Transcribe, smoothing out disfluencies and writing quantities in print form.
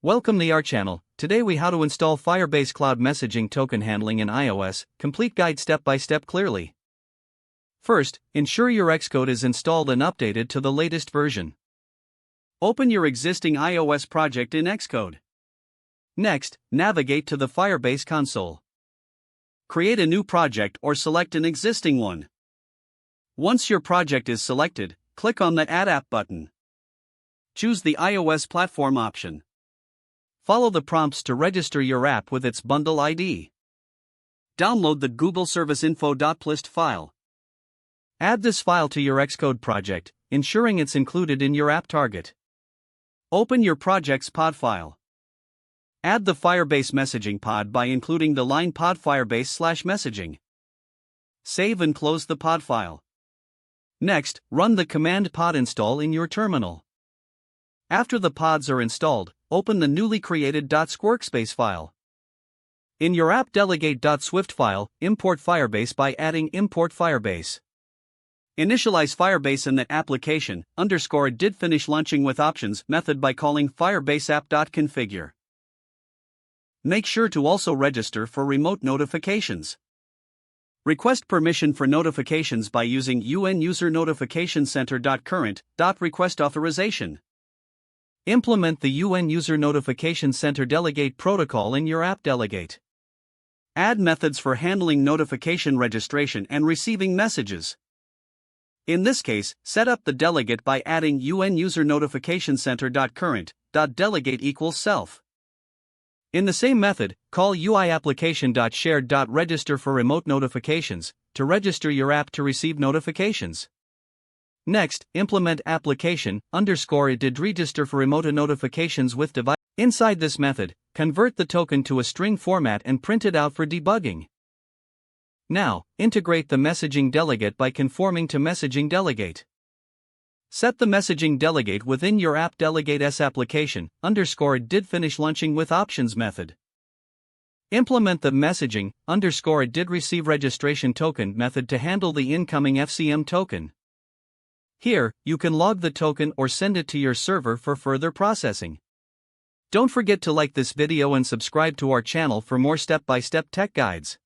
Welcome to our channel. Today we how to install Firebase Cloud Messaging token handling in iOS, complete guide step by step clearly. First, ensure your Xcode is installed and updated to the latest version. Open your existing iOS project in Xcode. Next, navigate to the Firebase console. Create a new project or select an existing one. Once your project is selected, click on the Add App button. Choose the iOS platform option. Follow the prompts to register your app with its bundle ID. Download the Google Service info.plist file. Add this file to your Xcode project, ensuring it's included in your app target. Open your project's pod file. Add the Firebase messaging pod by including the line pod firebase/messaging. Save and close the pod file. Next, run the command pod install in your terminal. After the pods are installed, open the newly created .squirkspace file. In your app delegate.swift file, import Firebase by adding import Firebase. Initialize Firebase in the application _did finish launching with options method by calling Firebase app.configure. Make sure to also register for remote notifications. Request permission for notifications by using unuser_notification_center.current.request_authorization. Implement the UN User Notification Center Delegate protocol in your app delegate. Add methods for handling notification registration and receiving messages. In this case, set up the delegate by adding UN User Notification Center.current.delegate equals self. In the same method, call uiapplication.shared.register for remote notifications to register your app to receive notifications. Next, implement application_did register for remote notifications with device. Inside this method, convert the token to a string format and print it out for debugging. Now, integrate the messaging delegate by conforming to messaging delegate. Set the messaging delegate within your app delegate application_did finish launching with options method. Implement the messaging_did receive registration token method to handle the incoming FCM token. Here, you can log the token or send it to your server for further processing. Don't forget to like this video and subscribe to our channel for more step-by-step tech guides.